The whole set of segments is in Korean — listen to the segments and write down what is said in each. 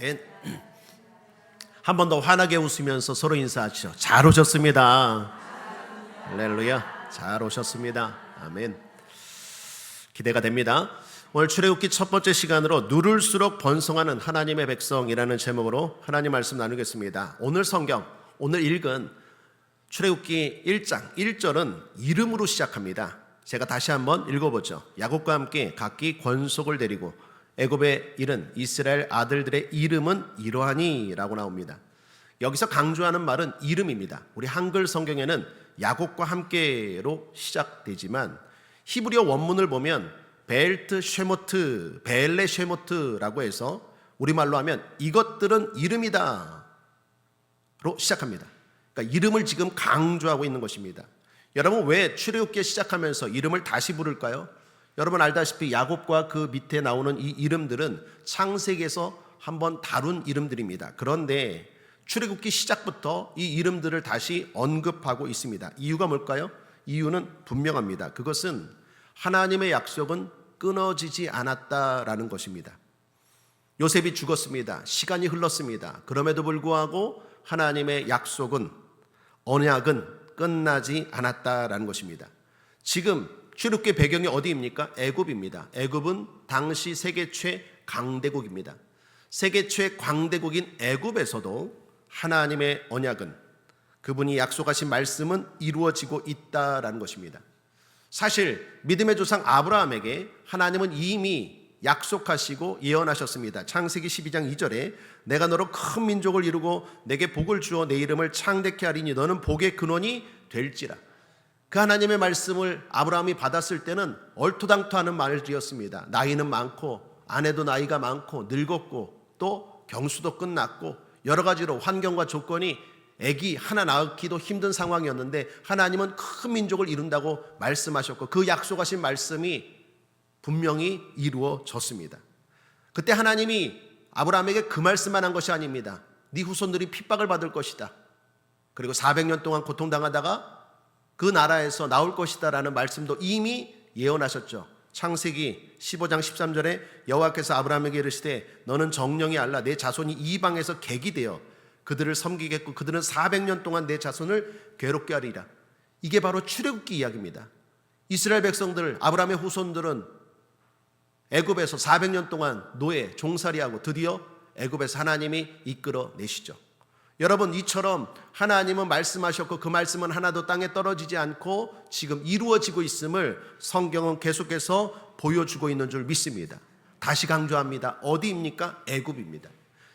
아멘. 한 번 더 환하게 웃으면서 서로 인사하시죠. 잘 오셨습니다. 할렐루야. 잘 오셨습니다. 아멘. 기대가 됩니다. 오늘 출애굽기 첫 번째 시간으로 누를수록 번성하는 하나님의 백성이라는 제목으로 하나님 말씀 나누겠습니다. 오늘 성경, 오늘 읽은 출애굽기 1장 1절은 이름으로 시작합니다. 제가 다시 한번 읽어보죠. 야곱과 함께 각기 권속을 데리고 애굽에 이른 이스라엘 아들들의 이름은 이러하니 라고 나옵니다. 여기서 강조하는 말은 이름입니다. 우리 한글 성경에는 야곱과 함께로 시작되지만 히브리어 원문을 보면 베엘트 쉐모트, 베엘레 쉐모트라고 해서 우리말로 하면 이것들은 이름이다 로 시작합니다. 그러니까 이름을 지금 강조하고 있는 것입니다. 여러분, 왜 출애굽기 시작하면서 이름을 다시 부를까요? 여러분 알다시피 야곱과 그 밑에 나오는 이 이름들은 창세기에서 한번 다룬 이름들입니다. 그런데 출애굽기 시작부터 이 이름들을 다시 언급하고 있습니다. 이유가 뭘까요? 이유는 분명합니다. 그것은 하나님의 약속은 끊어지지 않았다라는 것입니다. 요셉이 죽었습니다. 시간이 흘렀습니다. 그럼에도 불구하고 하나님의 약속은, 언약은 끝나지 않았다라는 것입니다. 지금 출애굽기 배경이 어디입니까? 애굽입니다. 애굽은 당시 세계 최강대국입니다. 세계 최강대국인 애굽에서도 하나님의 언약은, 그분이 약속하신 말씀은 이루어지고 있다라는 것입니다. 사실 믿음의 조상 아브라함에게 하나님은 이미 약속하시고 예언하셨습니다. 창세기 12장 2절에 내가 너로 큰 민족을 이루고 내게 복을 주어 내 이름을 창대케 하리니 너는 복의 근원이 될지라. 그 하나님의 말씀을 아브라함이 받았을 때는 얼토당토하는 말을 지었습니다. 나이는 많고 아내도 나이가 많고 늙었고 또 경수도 끝났고 여러 가지로 환경과 조건이 아기 하나 낳기도 힘든 상황이었는데 하나님은 큰 민족을 이룬다고 말씀하셨고 그 약속하신 말씀이 분명히 이루어졌습니다. 그때 하나님이 아브라함에게 그 말씀만 한 것이 아닙니다. 네 후손들이 핍박을 받을 것이다. 그리고 400년 동안 고통당하다가 그 나라에서 나올 것이다 라는 말씀도 이미 예언하셨죠. 창세기 15장 13절에 여호와께서 아브라함에게 이르시되 너는 정령이 알라 내 자손이 이방에서 객이 되어 그들을 섬기겠고 그들은 400년 동안 내 자손을 괴롭게 하리라. 이게 바로 출애굽기 이야기입니다. 이스라엘 백성들, 아브라함의 후손들은 애굽에서 400년 동안 노예, 종살이하고 드디어 애굽에서 하나님이 이끌어 내시죠. 여러분, 이처럼 하나님은 말씀하셨고 그 말씀은 하나도 땅에 떨어지지 않고 지금 이루어지고 있음을 성경은 계속해서 보여주고 있는 줄 믿습니다. 다시 강조합니다. 어디입니까? 애굽입니다.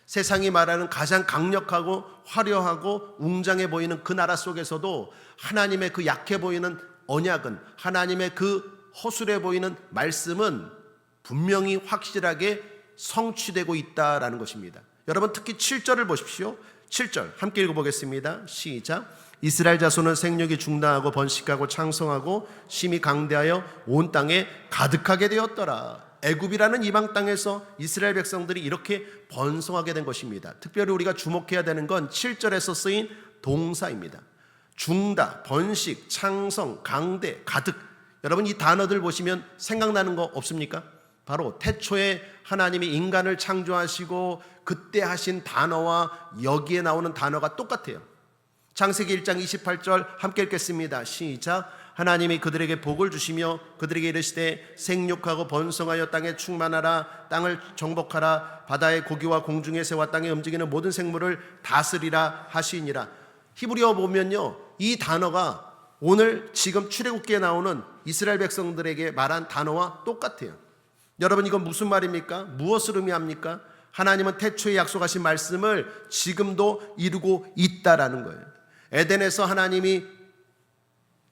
세상이 말하는 가장 강력하고 화려하고 웅장해 보이는 그 나라 속에서도 하나님의 그 약해 보이는 언약은, 하나님의 그 허술해 보이는 말씀은 분명히 확실하게 성취되고 있다라는 것입니다. 여러분, 특히 7절을 보십시오. 7절 함께 읽어보겠습니다. 시작. 이스라엘 자손은 생육이 중다하고 번식하고 창성하고 심히 강대하여 온 땅에 가득하게 되었더라. 애굽이라는 이방 땅에서 이스라엘 백성들이 이렇게 번성하게 된 것입니다. 특별히 우리가 주목해야 되는 건 7절에서 쓰인 동사입니다. 중다, 번식, 창성, 강대, 가득. 여러분, 이 단어들 보시면 생각나는 거 없습니까? 바로 태초에 하나님이 인간을 창조하시고 그때 하신 단어와 여기에 나오는 단어가 똑같아요. 창세기 1장 28절 함께 읽겠습니다. 시작. 하나님이 그들에게 복을 주시며 그들에게 이르시되 생육하고 번성하여 땅에 충만하라. 땅을 정복하라. 바다의 고기와 공중의 새와 땅에 움직이는 모든 생물을 다스리라 하시니라. 히브리어 보면요, 이 단어가 오늘 지금 출애굽기에 나오는 이스라엘 백성들에게 말한 단어와 똑같아요. 여러분, 이건 무슨 말입니까? 무엇을 의미합니까? 하나님은 태초에 약속하신 말씀을 지금도 이루고 있다라는 거예요. 에덴에서 하나님이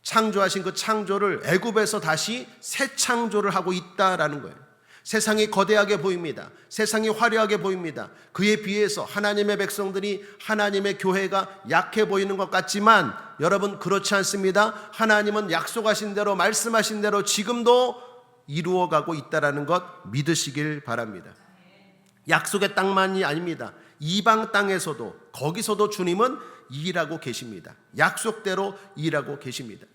창조하신 그 창조를 애굽에서 다시 새 창조를 하고 있다라는 거예요. 세상이 거대하게 보입니다. 세상이 화려하게 보입니다. 그에 비해서 하나님의 백성들이, 하나님의 교회가 약해 보이는 것 같지만 여러분, 그렇지 않습니다. 하나님은 약속하신 대로, 말씀하신 대로 지금도 이루어가고 있다는 것 믿으시길 바랍니다. 약속의 땅만이 아닙니다. 이방 땅에서도, 거기서도 주님은 일하고 계십니다. 약속대로 일하고 계십니다.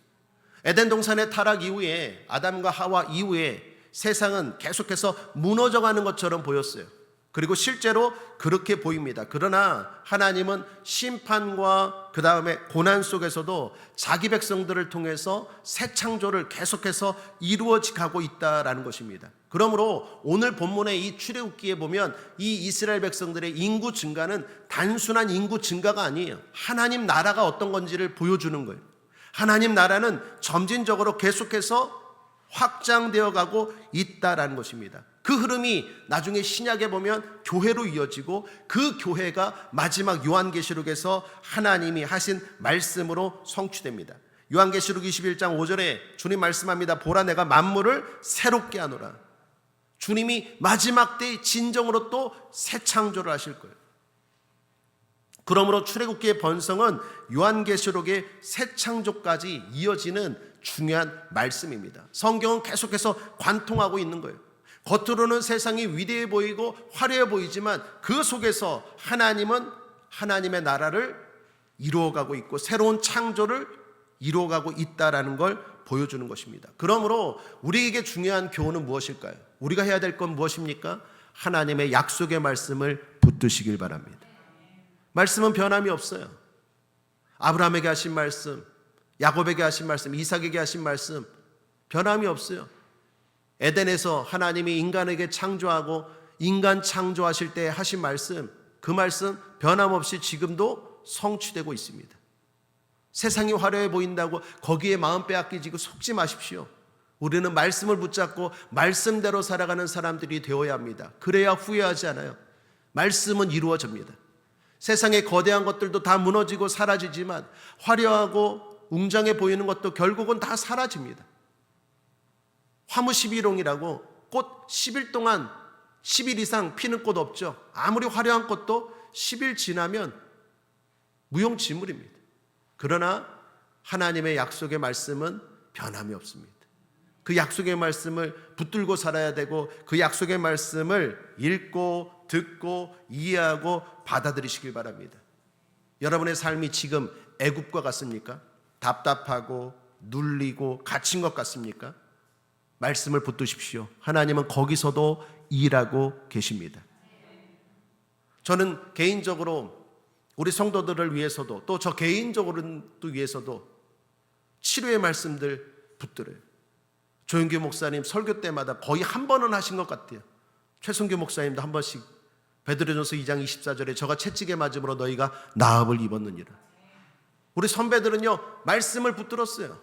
에덴 동산의 타락 이후에, 아담과 하와 이후에 세상은 계속해서 무너져가는 것처럼 보였어요. 그리고 실제로 그렇게 보입니다. 그러나 하나님은 심판과 그 다음에 고난 속에서도 자기 백성들을 통해서 새 창조를 계속해서 이루어가고 있다라는 것입니다. 그러므로 오늘 본문의 이 출애굽기에 보면 이 이스라엘 백성들의 인구 증가는 단순한 인구 증가가 아니에요. 하나님 나라가 어떤 건지를 보여주는 거예요. 하나님 나라는 점진적으로 계속해서 확장되어 가고 있다라는 것입니다. 그 흐름이 나중에 신약에 보면 교회로 이어지고 그 교회가 마지막 요한계시록에서 하나님이 하신 말씀으로 성취됩니다. 요한계시록 21장 5절에 주님 말씀합니다. 보라 내가 만물을 새롭게 하노라. 주님이 마지막 때의 진정으로 또 새 창조를 하실 거예요. 그러므로 출애굽기의 번성은 요한계시록의 새 창조까지 이어지는 중요한 말씀입니다. 성경은 계속해서 관통하고 있는 거예요. 겉으로는 세상이 위대해 보이고 화려해 보이지만 그 속에서 하나님은 하나님의 나라를 이루어가고 있고 새로운 창조를 이루어가고 있다라는 걸 보여주는 것입니다. 그러므로 우리에게 중요한 교훈은 무엇일까요? 우리가 해야 될 건 무엇입니까? 하나님의 약속의 말씀을 붙드시길 바랍니다. 말씀은 변함이 없어요. 아브라함에게 하신 말씀, 야곱에게 하신 말씀, 이삭에게 하신 말씀 변함이 없어요. 에덴에서 하나님이 인간에게 창조하고 인간 창조하실 때 하신 말씀, 그 말씀 변함없이 지금도 성취되고 있습니다. 세상이 화려해 보인다고 거기에 마음 빼앗기지고 속지 마십시오. 우리는 말씀을 붙잡고 말씀대로 살아가는 사람들이 되어야 합니다. 그래야 후회하지 않아요. 말씀은 이루어집니다. 세상의 거대한 것들도 다 무너지고 사라지지만 화려하고 웅장해 보이는 것도 결국은 다 사라집니다. 화무 11홍이라고 꽃 10일 동안 10일 이상 피는 꽃 없죠. 아무리 화려한 꽃도 10일 지나면 무용지물입니다. 그러나 하나님의 약속의 말씀은 변함이 없습니다. 그 약속의 말씀을 붙들고 살아야 되고 그 약속의 말씀을 읽고 듣고 이해하고 받아들이시길 바랍니다. 여러분의 삶이 지금 애굽과 같습니까? 답답하고 눌리고 갇힌 것 같습니까? 말씀을 붙드십시오. 하나님은 거기서도 일하고 계십니다. 저는 개인적으로 우리 성도들을 위해서도 또 저 개인적으로도 위해서도 치료의 말씀들 붙들어요. 조영규 목사님 설교 때마다 거의 한 번은 하신 것 같아요. 최승규 목사님도 한 번씩 베드로전서 2장 24절에 저가 채찍에 맞음으로 너희가 나음을 입었느니라. 우리 선배들은요 말씀을 붙들었어요.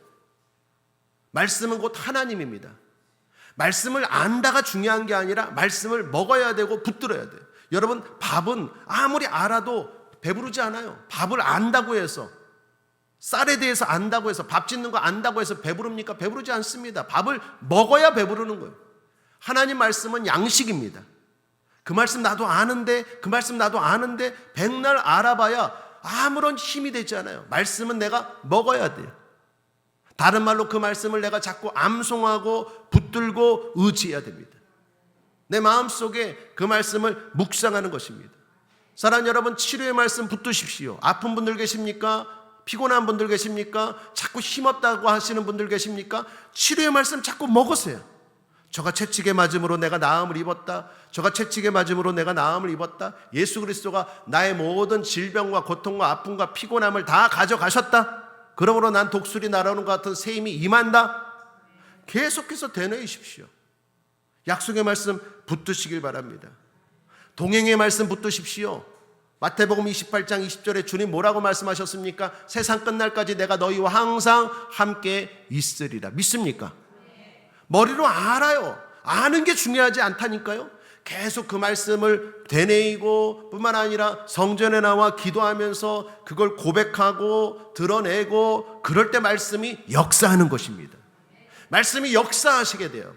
말씀은 곧 하나님입니다. 말씀을 안다가 중요한 게 아니라 말씀을 먹어야 되고 붙들어야 돼요. 여러분 밥은 아무리 알아도 배부르지 않아요. 밥을 안다고 해서 쌀에 대해서 안다고 해서 밥 짓는 거 안다고 해서 배부릅니까? 배부르지 않습니다. 밥을 먹어야 배부르는 거예요. 하나님 말씀은 양식입니다. 그 말씀 나도 아는데 백날 알아봐야 아무런 힘이 되지 않아요. 말씀은 내가 먹어야 돼요. 다른 말로 그 말씀을 내가 자꾸 암송하고 붙들고 의지해야 됩니다. 내 마음속에 그 말씀을 묵상하는 것입니다. 사랑하는 여러분, 치료의 말씀 붙드십시오. 아픈 분들 계십니까? 피곤한 분들 계십니까? 자꾸 힘없다고 하시는 분들 계십니까? 치료의 말씀 자꾸 먹으세요. 저가 채찍에 맞음으로 내가 나음을 입었다. 저가 채찍에 맞음으로 내가 나음을 입었다. 예수 그리스도가 나의 모든 질병과 고통과 아픔과 피곤함을 다 가져가셨다. 그러므로 난 독수리 날아오는 것 같은 새 힘이 임한다. 계속해서 되뇌이십시오. 약속의 말씀 붙드시길 바랍니다. 동행의 말씀 붙드십시오. 마태복음 28장 20절에 주님 뭐라고 말씀하셨습니까? 세상 끝날까지 내가 너희와 항상 함께 있으리라. 믿습니까? 머리로 알아요. 아는 게 중요하지 않다니까요. 계속 그 말씀을 되뇌이고 뿐만 아니라 성전에 나와 기도하면서 그걸 고백하고 드러내고 그럴 때 말씀이 역사하는 것입니다. 말씀이 역사하시게 돼요.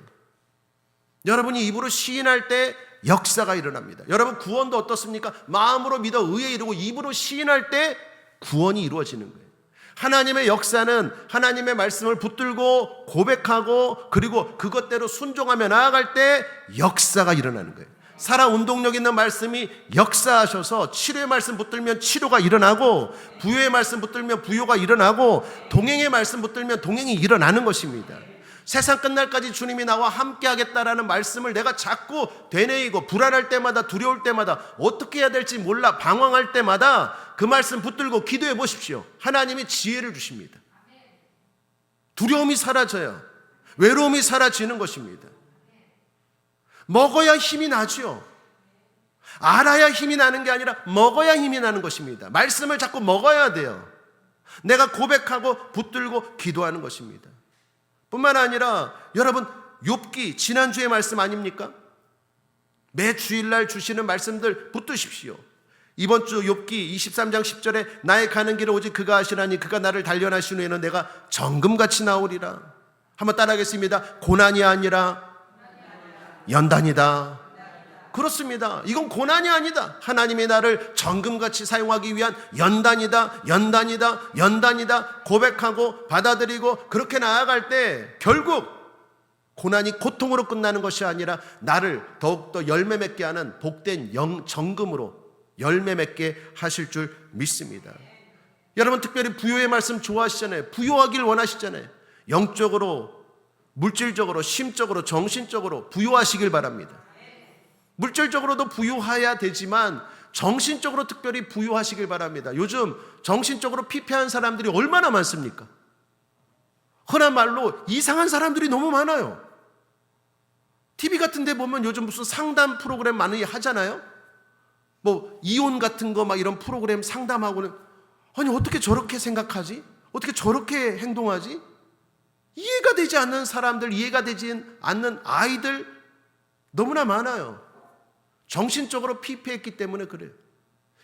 여러분이 입으로 시인할 때 역사가 일어납니다. 여러분 구원도 어떻습니까? 마음으로 믿어 의에 이르고 입으로 시인할 때 구원이 이루어지는 거예요. 하나님의 역사는 하나님의 말씀을 붙들고 고백하고 그리고 그것대로 순종하며 나아갈 때 역사가 일어나는 거예요. 살아 운동력 있는 말씀이 역사하셔서 치료의 말씀 붙들면 치료가 일어나고 부요의 말씀 붙들면 부요가 일어나고 동행의 말씀 붙들면 동행이 일어나는 것입니다. 세상 끝날까지 주님이 나와 함께 하겠다라는 말씀을 내가 자꾸 되뇌이고 불안할 때마다 두려울 때마다 어떻게 해야 될지 몰라 방황할 때마다 그 말씀 붙들고 기도해 보십시오. 하나님이 지혜를 주십니다. 두려움이 사라져요. 외로움이 사라지는 것입니다. 먹어야 힘이 나죠. 알아야 힘이 나는 게 아니라 먹어야 힘이 나는 것입니다. 말씀을 자꾸 먹어야 돼요. 내가 고백하고 붙들고 기도하는 것입니다. 뿐만 아니라 여러분, 욥기 지난주의 말씀 아닙니까? 매 주일날 주시는 말씀들 붙드십시오. 이번 주 욥기 23장 10절에 나의 가는 길을 오직 그가 아시나니 그가 나를 단련하신 후에는 내가 정금같이 나오리라. 한번 따라하겠습니다. 고난이 아니라 연단이다. 그렇습니다. 이건 고난이 아니다. 하나님이 나를 정금같이 사용하기 위한 연단이다, 연단이다, 연단이다 고백하고 받아들이고 그렇게 나아갈 때 결국 고난이 고통으로 끝나는 것이 아니라 나를 더욱더 열매 맺게 하는 복된 정금으로 열매 맺게 하실 줄 믿습니다. 여러분, 특별히 부요의 말씀 좋아하시잖아요. 부요하길 원하시잖아요. 영적으로, 물질적으로, 심적으로, 정신적으로 부요하시길 바랍니다. 물질적으로도 부유해야 되지만 정신적으로 특별히 부유하시길 바랍니다. 요즘 정신적으로 피폐한 사람들이 얼마나 많습니까? 흔한 말로 이상한 사람들이 너무 많아요. TV 같은 데 보면 요즘 무슨 상담 프로그램 많이 하잖아요. 뭐 이혼 같은 거 막 이런 프로그램 상담하고는 아니 어떻게 저렇게 생각하지? 어떻게 저렇게 행동하지? 이해가 되지 않는 사람들, 이해가 되지 않는 아이들 너무나 많아요. 정신적으로 피폐했기 때문에 그래요.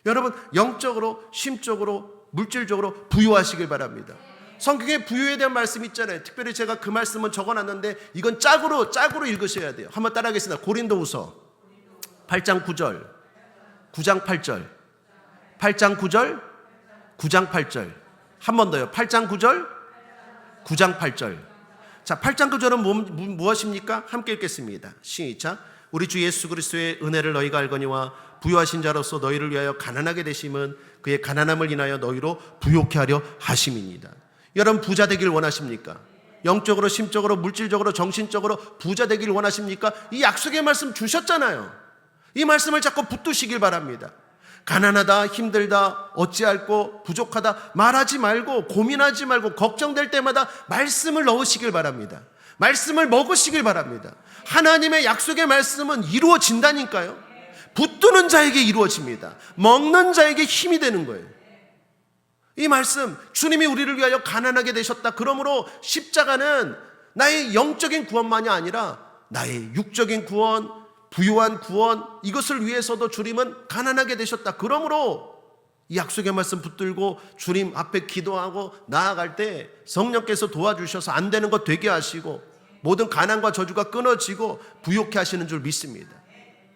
여러분, 영적으로, 심적으로, 물질적으로 부유하시길 바랍니다. 성경에 부유에 대한 말씀이 있잖아요. 특별히 제가 그 말씀은 적어놨는데 이건 짝으로 읽으셔야 돼요. 한번 따라하겠습니다. 고린도후서 8장 9절 9장 8절 8장 9절 9장 8절 한 번 더요. 8장 9절 9장 8절. 자, 8장 9절은 무엇입니까? 함께 읽겠습니다. 시작. 우리 주 예수 그리스도의 은혜를 너희가 알거니와 부유하신 자로서 너희를 위하여 가난하게 되심은 그의 가난함을 인하여 너희로 부요케 하려 하심이니이다. 여러분, 부자 되길 원하십니까? 영적으로, 심적으로, 물질적으로, 정신적으로 부자 되길 원하십니까? 이 약속의 말씀 주셨잖아요. 이 말씀을 자꾸 붙드시길 바랍니다. 가난하다, 힘들다, 어찌할꼬, 부족하다 말하지 말고, 고민하지 말고, 걱정될 때마다 말씀을 넣으시길 바랍니다. 말씀을 먹으시길 바랍니다. 하나님의 약속의 말씀은 이루어진다니까요. 붙드는 자에게 이루어집니다. 먹는 자에게 힘이 되는 거예요. 이 말씀, 주님이 우리를 위하여 가난하게 되셨다. 그러므로 십자가는 나의 영적인 구원만이 아니라 나의 육적인 구원, 부유한 구원, 이것을 위해서도 주님은 가난하게 되셨다. 그러므로 이 약속의 말씀 붙들고 주님 앞에 기도하고 나아갈 때 성령께서 도와주셔서 안 되는 것 되게 하시고 모든 가난과 저주가 끊어지고 부요케 하시는 줄 믿습니다.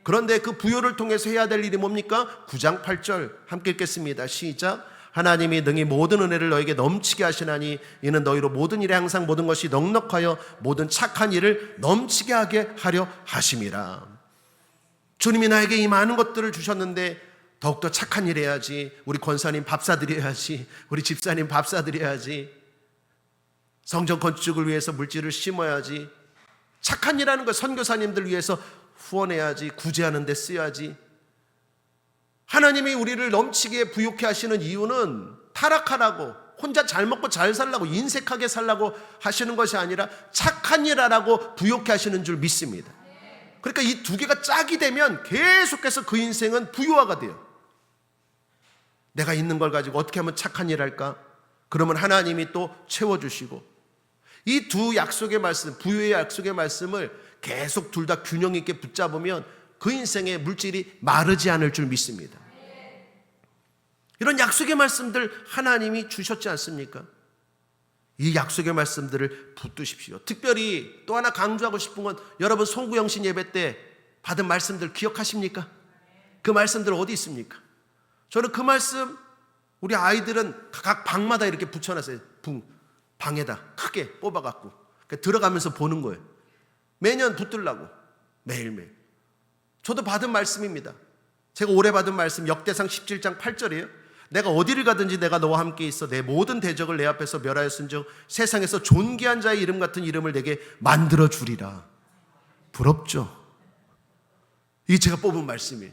그런데 그 부요를 통해서 해야 될 일이 뭡니까? 9장 8절 함께 읽겠습니다. 시작. 하나님이 능히 모든 은혜를 너에게 넘치게 하시나니 이는 너희로 모든 일에 항상 모든 것이 넉넉하여 모든 착한 일을 넘치게 하게 하려 하심이라. 주님이 나에게 이 많은 것들을 주셨는데 더욱더 착한 일 해야지. 우리 권사님 밥 사드려야지. 우리 집사님 밥 사드려야지. 성전 건축을 위해서 물질을 심어야지. 착한 일하는 거 선교사님들 위해서 후원해야지. 구제하는 데 쓰야지. 하나님이 우리를 넘치게 부유케 하시는 이유는 타락하라고, 혼자 잘 먹고 잘 살라고, 인색하게 살라고 하시는 것이 아니라 착한 일 하라고 부유케 하시는 줄 믿습니다. 그러니까 이 두 개가 짝이 되면 계속해서 그 인생은 부유화가 돼요. 내가 있는 걸 가지고 어떻게 하면 착한 일 할까? 그러면 하나님이 또 채워주시고, 이 두 약속의 말씀, 부유의 약속의 말씀을 계속 둘 다 균형 있게 붙잡으면 그 인생의 물질이 마르지 않을 줄 믿습니다. 이런 약속의 말씀들 하나님이 주셨지 않습니까? 이 약속의 말씀들을 붙드십시오. 특별히 또 하나 강조하고 싶은 건 여러분 송구영신 예배 때 받은 말씀들 기억하십니까? 그 말씀들 어디 있습니까? 저는 그 말씀 우리 아이들은 각 방마다 이렇게 붙여놨어요. 방에다 크게 뽑아갖고 들어가면서 보는 거예요. 매년 붙들라고 매일매일. 저도 받은 말씀입니다. 제가 올해 받은 말씀 역대상 17장 8절이에요. 내가 어디를 가든지 내가 너와 함께 있어 내 모든 대적을 내 앞에서 멸하였은즉 세상에서 존귀한 자의 이름 같은 이름을 내게 만들어 주리라. 부럽죠? 이게 제가 뽑은 말씀이에요.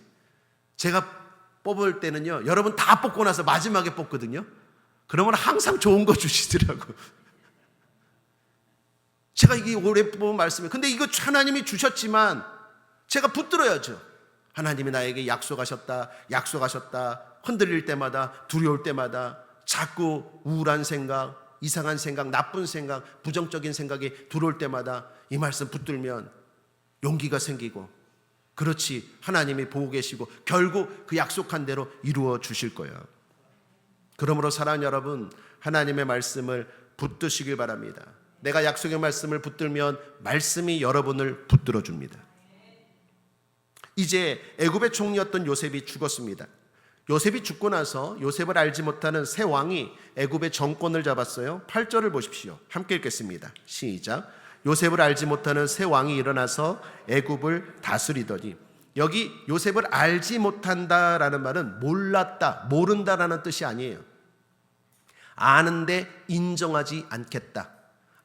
제가 뽑을 때는요, 여러분 다 뽑고 나서 마지막에 뽑거든요. 그러면 항상 좋은 거 주시더라고. 제가 이게 올해 뽑은 말씀이에요. 근데 이거 하나님이 주셨지만 제가 붙들어야죠. 하나님이 나에게 약속하셨다, 흔들릴 때마다, 두려울 때마다 자꾸 우울한 생각, 이상한 생각, 나쁜 생각, 부정적인 생각이 들어올 때마다 이 말씀 붙들면 용기가 생기고, 그렇지, 하나님이 보고 계시고 결국 그 약속한 대로 이루어 주실 거예요. 그러므로 사랑하는 여러분, 하나님의 말씀을 붙드시길 바랍니다. 내가 약속의 말씀을 붙들면 말씀이 여러분을 붙들어 줍니다. 이제 애굽의 총리였던 요셉이 죽었습니다. 요셉이 죽고 나서 요셉을 알지 못하는 새 왕이 애굽의 정권을 잡았어요. 8절을 보십시오. 함께 읽겠습니다. 시작. 요셉을 알지 못하는 새 왕이 일어나서 애굽을 다스리더니, 여기 요셉을 알지 못한다라는 말은 몰랐다, 모른다라는 뜻이 아니에요. 아는데 인정하지 않겠다,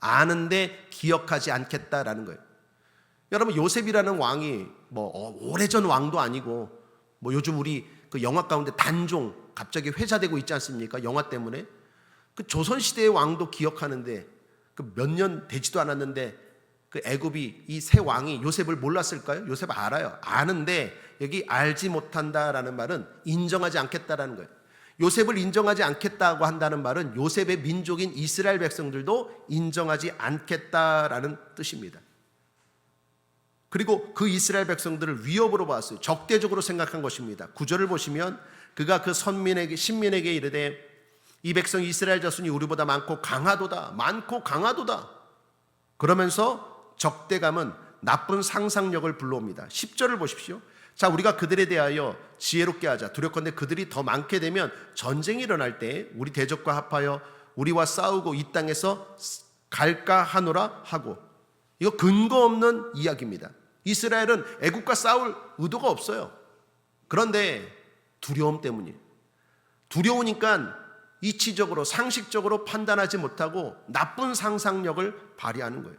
아는데 기억하지 않겠다라는 거예요. 여러분, 요셉이라는 왕이 오래전 왕도 아니고, 요즘 우리 그 영화 가운데 단종 갑자기 회자되고 있지 않습니까? 영화 때문에. 그 조선시대의 왕도 기억하는데, 그 몇 년 되지도 않았는데 그 애굽이 이 새 왕이 요셉을 몰랐을까요? 요셉 알아요. 아는데 여기 알지 못한다라는 말은 인정하지 않겠다라는 거예요. 요셉을 인정하지 않겠다고 한다는 말은 요셉의 민족인 이스라엘 백성들도 인정하지 않겠다라는 뜻입니다. 그리고 그 이스라엘 백성들을 위협으로 봤어요. 적대적으로 생각한 것입니다. 9절을 보시면 그가 그 신민에게 이르되 이 백성 이스라엘 자손이 우리보다 많고 강하도다. 그러면서 적대감은 나쁜 상상력을 불러옵니다. 10절을 보십시오. 자, 우리가 그들에 대하여 지혜롭게 하자. 두렵건대 그들이 더 많게 되면 전쟁이 일어날 때 우리 대적과 합하여 우리와 싸우고 이 땅에서 갈까 하노라 하고. 이거 근거 없는 이야기입니다. 이스라엘은 애국과 싸울 의도가 없어요. 그런데 두려움 때문이에요. 두려우니까 이치적으로 상식적으로 판단하지 못하고 나쁜 상상력을 발휘하는 거예요.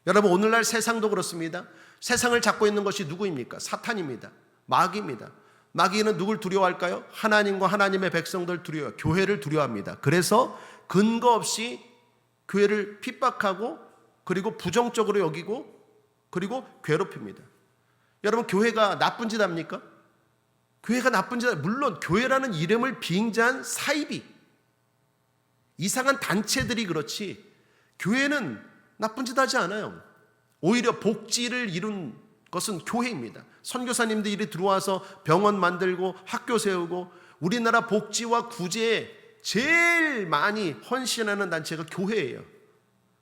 여러분, 오늘날 세상도 그렇습니다. 세상을 잡고 있는 것이 누구입니까? 사탄입니다. 마귀입니다. 마귀는 누굴 두려워할까요? 하나님과 하나님의 백성들 두려워해요. 교회를 두려워합니다. 그래서 근거 없이 교회를 핍박하고, 그리고 부정적으로 여기고, 그리고 괴롭힙니다. 여러분, 교회가 나쁜 짓 합니까? 교회가 나쁜 짓, 물론 교회라는 이름을 빙자한 사이비, 이상한 단체들이 그렇지 교회는 나쁜 짓 하지 않아요. 오히려 복지를 이룬 것은 교회입니다. 선교사님들이 들어와서 병원 만들고 학교 세우고, 우리나라 복지와 구제에 제일 많이 헌신하는 단체가 교회예요.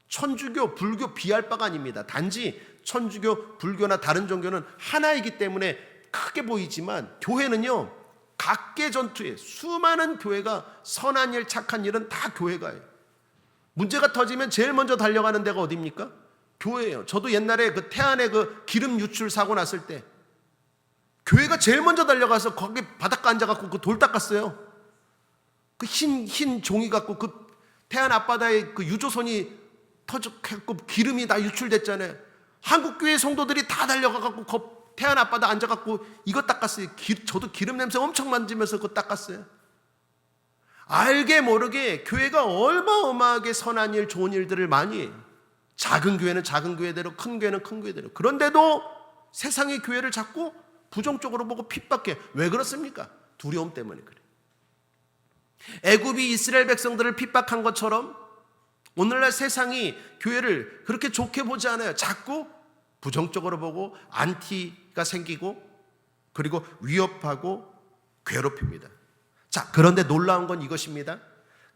천주교, 불교 비할 바가 아닙니다. 단지 천주교, 불교나 다른 종교는 하나이기 때문에 크게 보이지만 교회는요, 각계 전투에 수많은 교회가 선한 일, 착한 일은 다 교회가 해요. 문제가 터지면 제일 먼저 달려가는 데가 어디입니까? 교회예요. 저도 옛날에 그 태안에 그 기름 유출 사고 났을 때 교회가 제일 먼저 달려가서 거기 바닷가 앉아갖고 그 돌 닦았어요. 그 흰 종이 갖고 그 태안 앞바다에 그 유조선이 터졌고 기름이 다 유출됐잖아요. 한국교회 성도들이 다 달려가갖고 태안 앞바다 앉아갖고 이거 닦았어요. 저도 기름 냄새 엄청 만지면서 그거 닦았어요. 알게 모르게 교회가 어마어마하게 선한 일, 좋은 일들을 많이 해요. 작은 교회는 작은 교회대로, 큰 교회는 큰 교회대로. 그런데도 세상의 교회를 자꾸 부정적으로 보고 핍박해. 왜 그렇습니까? 두려움 때문에 그래요. 애굽이 이스라엘 백성들을 핍박한 것처럼 오늘날 세상이 교회를 그렇게 좋게 보지 않아요. 자꾸 부정적으로 보고 안티가 생기고, 그리고 위협하고 괴롭힙니다. 자, 그런데 놀라운 건 이것입니다.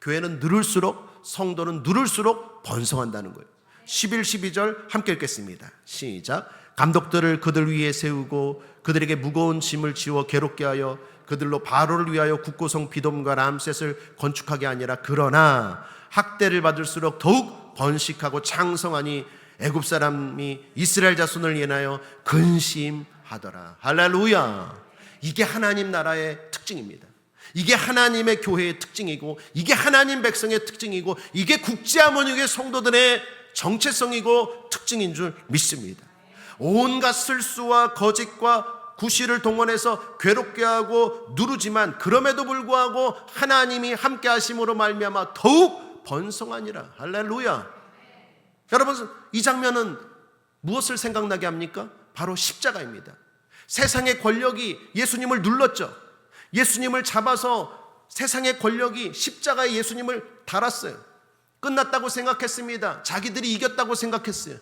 교회는 늘을수록, 성도는 늘을수록 번성한다는 거예요. 11, 12절 함께 읽겠습니다. 시작. 감독들을 그들 위에 세우고 그들에게 무거운 짐을 지워 괴롭게 하여 그들로 바로를 위하여 국고성 비돔과 람셋을 건축하게 아니라, 그러나 학대를 받을수록 더욱 번식하고 창성하니 애굽 사람이 이스라엘 자손을 인하여 근심하더라. 할렐루야. 이게 하나님 나라의 특징입니다. 이게 하나님의 교회의 특징이고, 이게 하나님 백성의 특징이고, 이게 국제하모니교회 성도들의 정체성이고 특징인 줄 믿습니다. 온갖 실수와 거짓과 구실을 동원해서 괴롭게 하고 누르지만, 그럼에도 불구하고 하나님이 함께 하심으로 말미암아 더욱 번성하니라. 할렐루야. 여러분, 이 장면은 무엇을 생각나게 합니까? 바로 십자가입니다. 세상의 권력이 예수님을 눌렀죠. 예수님을 잡아서 세상의 권력이 십자가에 예수님을 달았어요. 끝났다고 생각했습니다. 자기들이 이겼다고 생각했어요.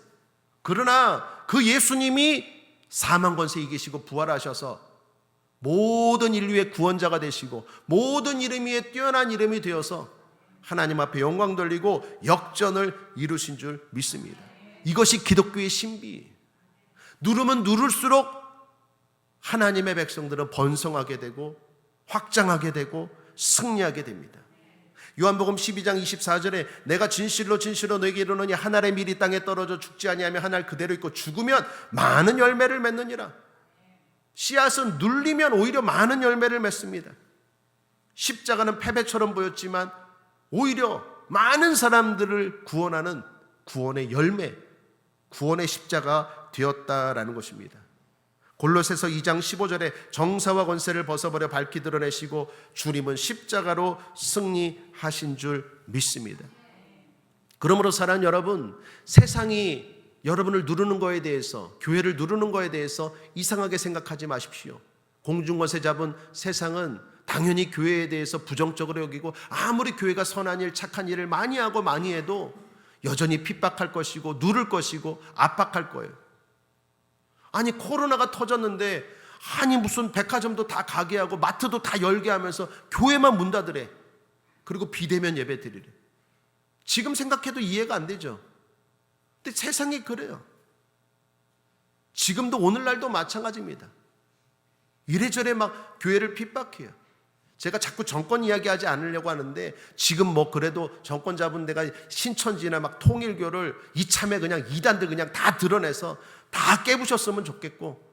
그러나 그 예수님이 사망 권세 이기시고 부활하셔서 모든 인류의 구원자가 되시고 모든 이름 위에 뛰어난 이름이 되어서 하나님 앞에 영광 돌리고 역전을 이루신 줄 믿습니다. 이것이 기독교의 신비. 누르면 누를수록 하나님의 백성들은 번성하게 되고 확장하게 되고 승리하게 됩니다. 요한복음 12장 24절에 내가 진실로 진실로 너에게 이르노니 한 알의 밀이 땅에 떨어져 죽지 아니하며 한 알 그대로 있고 죽으면 많은 열매를 맺느니라. 씨앗은 눌리면 오히려 많은 열매를 맺습니다. 십자가는 패배처럼 보였지만 오히려 많은 사람들을 구원하는 구원의 열매, 구원의 십자가 되었다라는 것입니다. 골로새서 2장 15절에 정사와 권세를 벗어버려 밝히 드러내시고 주님은 십자가로 승리하신 줄 믿습니다. 그러므로 사랑하는 여러분, 세상이 여러분을 누르는 거에 대해서, 교회를 누르는 거에 대해서 이상하게 생각하지 마십시오. 공중권세 잡은 세상은 당연히 교회에 대해서 부정적으로 여기고, 아무리 교회가 선한 일, 착한 일을 많이 하고 많이 해도 여전히 핍박할 것이고 누를 것이고 압박할 거예요. 아니, 코로나가 터졌는데 아니 무슨 백화점도 다 가게 하고 마트도 다 열게 하면서 교회만 문 닫으래. 그리고 비대면 예배 드리래. 지금 생각해도 이해가 안 되죠. 근데 세상이 그래요. 지금도 오늘날도 마찬가지입니다. 이래저래 막 교회를 핍박해요. 제가 자꾸 정권 이야기하지 않으려고 하는데, 지금 뭐 그래도 정권 잡은 데가 신천지나 막 통일교를 이참에 그냥 이단들 그냥 다 드러내서 다 깨부셨으면 좋겠고,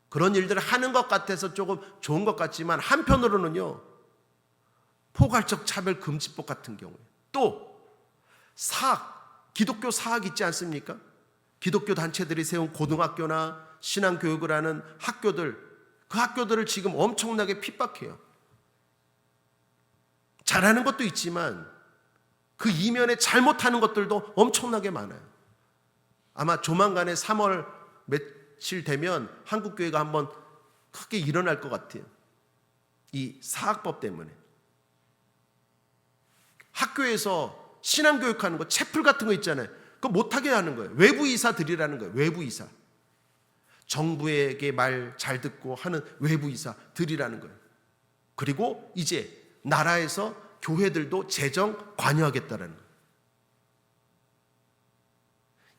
그런 일들을 하는 것 같아서 조금 좋은 것 같지만, 한편으로는요, 포괄적 차별금지법 같은 경우에 또 사학, 기독교 사학 있지 않습니까? 기독교 단체들이 세운 고등학교나 신앙교육을 하는 학교들, 그 학교들을 지금 엄청나게 핍박해요. 잘하는 것도 있지만 그 이면에 잘못하는 것들도 엄청나게 많아요. 아마 조만간에 3월 며칠 되면 한국교회가 한번 크게 일어날 것 같아요. 이 사학법 때문에. 학교에서 신앙교육하는 거, 채플 같은 거 있잖아요. 그거 못하게 하는 거예요. 외부이사들이라는 거예요. 외부이사. 정부에게 말 잘 듣고 하는 외부이사들이라는 거예요. 그리고 이제 나라에서 교회들도 재정 관여하겠다라는 거예요.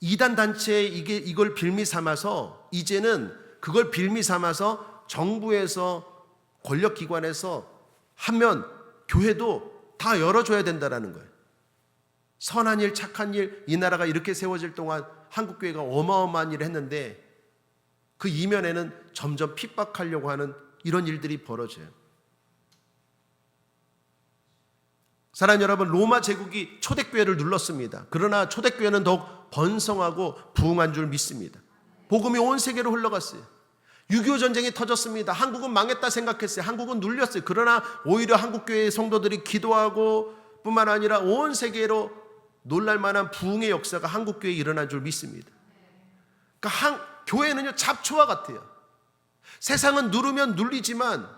이단 단체에 이걸 빌미 삼아서, 이제는 그걸 빌미 삼아서 정부에서, 권력기관에서 하면 교회도 다 열어줘야 된다라는 거예요. 선한 일, 착한 일, 이 나라가 이렇게 세워질 동안 한국교회가 어마어마한 일을 했는데 그 이면에는 점점 핍박하려고 하는 이런 일들이 벌어져요. 사랑하는 여러분, 로마 제국이 초대교회를 눌렀습니다. 그러나 초대교회는 더욱 번성하고 부흥한 줄 믿습니다. 복음이 온 세계로 흘러갔어요. 6.25 전쟁이 터졌습니다. 한국은 망했다 생각했어요. 한국은 눌렸어요. 그러나 오히려 한국교회의 성도들이 기도하고 뿐만 아니라 온 세계로 놀랄만한 부흥의 역사가 한국교회에 일어난 줄 믿습니다. 그러니까 교회는요, 잡초와 같아요. 세상은 누르면 눌리지만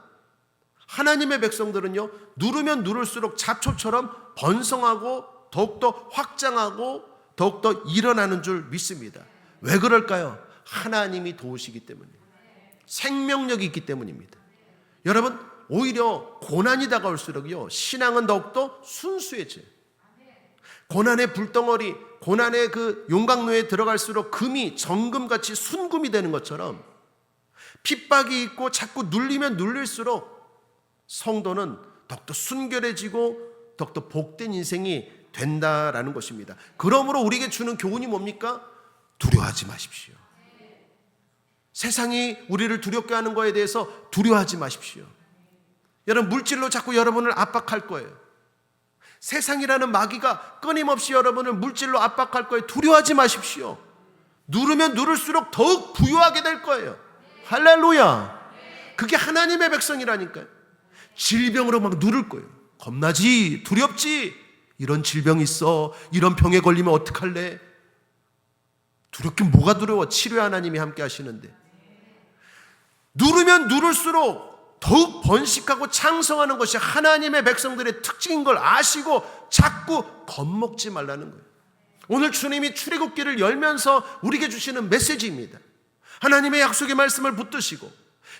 하나님의 백성들은요, 누르면 누를수록 잡초처럼 번성하고 더욱더 확장하고 더욱더 일어나는 줄 믿습니다. 왜 그럴까요? 하나님이 도우시기 때문이에요. 생명력이 있기 때문입니다. 여러분, 오히려 고난이 다가올수록요, 신앙은 더욱더 순수해져요. 고난의 불덩어리, 고난의 그 용광로에 들어갈수록 금이 정금같이 순금이 되는 것처럼 핍박이 있고 자꾸 눌리면 눌릴수록 성도는 더욱더 순결해지고 더욱더 복된 인생이 된다라는 것입니다. 그러므로 우리에게 주는 교훈이 뭡니까? 두려워하지 마십시오. 세상이 우리를 두렵게 하는 것에 대해서 두려워하지 마십시오. 여러분, 물질로 자꾸 여러분을 압박할 거예요. 세상이라는 마귀가 끊임없이 여러분을 물질로 압박할 거예요. 두려워하지 마십시오. 누르면 누를수록 더욱 부유하게 될 거예요. 할렐루야. 그게 하나님의 백성이라니까요. 질병으로 막 누를 거예요. 겁나지, 두렵지, 이런 질병이 있어, 이런 병에 걸리면 어떡할래? 두렵긴 뭐가 두려워? 치료 하나님이 함께 하시는데. 누르면 누를수록 더욱 번식하고 창성하는 것이 하나님의 백성들의 특징인 걸 아시고 자꾸 겁먹지 말라는 거예요. 오늘 주님이 출애굽기를 열면서 우리에게 주시는 메시지입니다. 하나님의 약속의 말씀을 붙드시고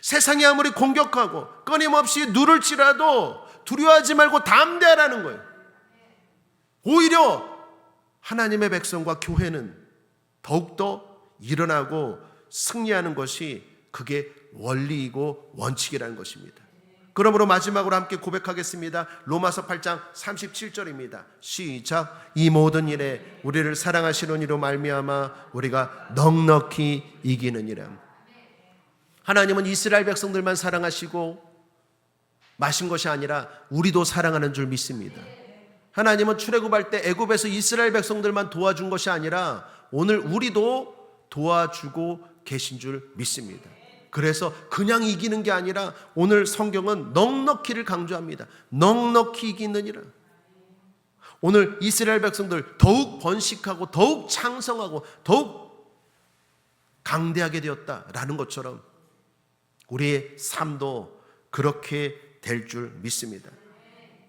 세상이 아무리 공격하고 끊임없이 누를지라도 두려워하지 말고 담대하라는 거예요. 오히려 하나님의 백성과 교회는 더욱더 일어나고 승리하는 것이 그게 원리이고 원칙이라는 것입니다. 그러므로 마지막으로 함께 고백하겠습니다. 로마서 8장 37절입니다. 시작. 이 모든 일에 우리를 사랑하시는 이로 말미암아 우리가 넉넉히 이기느니라. 하나님은 이스라엘 백성들만 사랑하시고 마신 것이 아니라 우리도 사랑하는 줄 믿습니다. 하나님은 출애굽할 때 애굽에서 이스라엘 백성들만 도와준 것이 아니라 오늘 우리도 도와주고 계신 줄 믿습니다. 그래서 그냥 이기는 게 아니라 오늘 성경은 넉넉히를 강조합니다. 넉넉히 이기느니라. 오늘 이스라엘 백성들 더욱 번식하고 더욱 창성하고 더욱 강대하게 되었다라는 것처럼 우리의 삶도 그렇게 될 줄 믿습니다.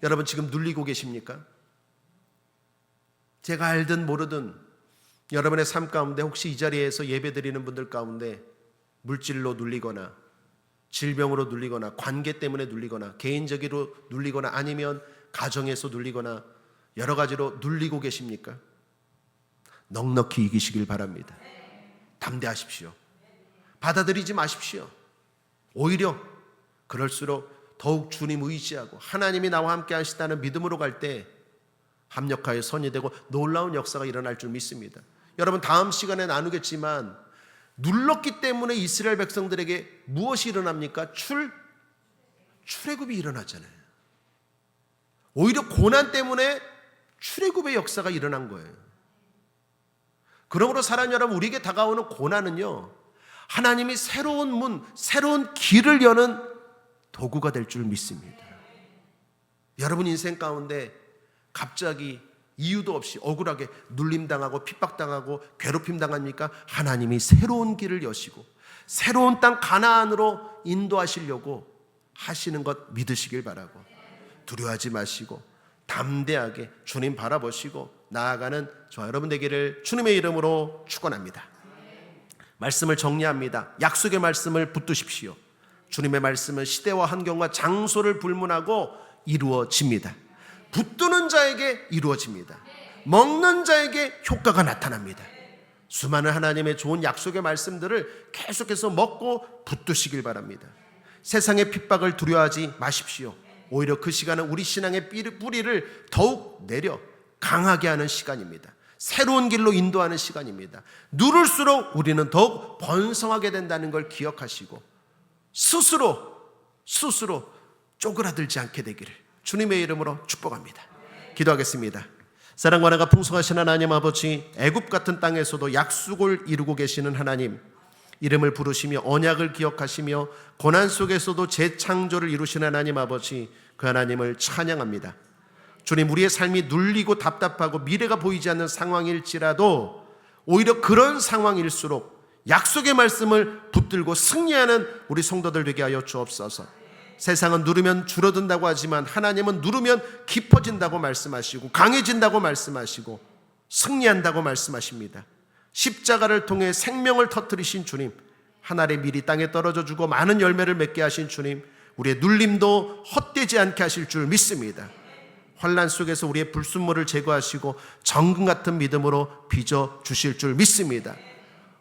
여러분, 지금 눌리고 계십니까? 제가 알든 모르든 여러분의 삶 가운데 혹시 이 자리에서 예배드리는 분들 가운데 물질로 눌리거나 질병으로 눌리거나 관계 때문에 눌리거나 개인적으로 눌리거나 아니면 가정에서 눌리거나 여러 가지로 눌리고 계십니까? 넉넉히 이기시길 바랍니다. 담대하십시오. 받아들이지 마십시오. 오히려 그럴수록 더욱 주님 의지하고 하나님이 나와 함께 하시다는 믿음으로 갈 때 합력하여 선이 되고 놀라운 역사가 일어날 줄 믿습니다. 여러분, 다음 시간에 나누겠지만 눌렀기 때문에 이스라엘 백성들에게 무엇이 일어납니까? 출애굽이 일어나잖아요. 오히려 고난 때문에 출애굽의 역사가 일어난 거예요. 그러므로 사랑하는 여러분, 우리에게 다가오는 고난은요, 하나님이 새로운 문, 새로운 길을 여는 도구가 될 줄 믿습니다. 여러분 인생 가운데 갑자기 이유도 없이 억울하게 눌림당하고 핍박당하고 괴롭힘당합니까? 하나님이 새로운 길을 여시고 새로운 땅 가나안으로 인도하시려고 하시는 것 믿으시길 바라고, 두려워하지 마시고 담대하게 주님 바라보시고 나아가는 저와 여러분 되기를 주님의 이름으로 축원합니다. 말씀을 정리합니다. 약속의 말씀을 붙드십시오. 주님의 말씀은 시대와 환경과 장소를 불문하고 이루어집니다. 붙드는 자에게 이루어집니다. 먹는 자에게 효과가 나타납니다. 수많은 하나님의 좋은 약속의 말씀들을 계속해서 먹고 붙드시길 바랍니다. 세상의 핍박을 두려워하지 마십시오. 오히려 그 시간은 우리 신앙의 뿌리를 더욱 내려 강하게 하는 시간입니다. 새로운 길로 인도하는 시간입니다. 누를수록 우리는 더욱 번성하게 된다는 걸 기억하시고 스스로 쪼그라들지 않게 되기를 주님의 이름으로 축복합니다. 기도하겠습니다. 사랑과 나가 풍성하신 하나님 아버지, 애굽 같은 땅에서도 약속을 이루고 계시는 하나님, 이름을 부르시며 언약을 기억하시며 고난 속에서도 재창조를 이루시는 하나님 아버지, 그 하나님을 찬양합니다. 주님, 우리의 삶이 눌리고 답답하고 미래가 보이지 않는 상황일지라도 오히려 그런 상황일수록 약속의 말씀을 붙들고 승리하는 우리 성도들 되게 하여 주옵소서. 세상은 누르면 줄어든다고 하지만 하나님은 누르면 깊어진다고 말씀하시고 강해진다고 말씀하시고 승리한다고 말씀하십니다. 십자가를 통해 생명을 터뜨리신 주님, 하늘의 밀이 땅에 떨어져 주고 많은 열매를 맺게 하신 주님, 우리의 눌림도 헛되지 않게 하실 줄 믿습니다. 환난 속에서 우리의 불순물을 제거하시고 정금 같은 믿음으로 빚어 주실 줄 믿습니다.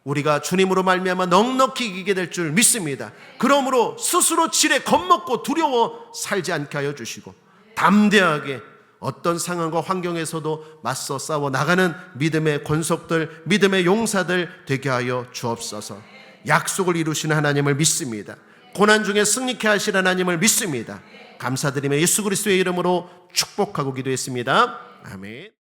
우리가 주님으로 말미암아 넉넉히 이기게 될 줄 믿습니다. 그러므로 스스로 질에 겁먹고 두려워 살지 않게 하여 주시고 담대하게 어떤 상황과 환경에서도 맞서 싸워 나가는 믿음의 권속들, 믿음의 용사들 되게 하여 주옵소서. 약속을 이루시는 하나님을 믿습니다. 고난 중에 승리케 하실 하나님을 믿습니다. 감사드리며 예수 그리스도의 이름으로 축복하고 기도했습니다. 아멘.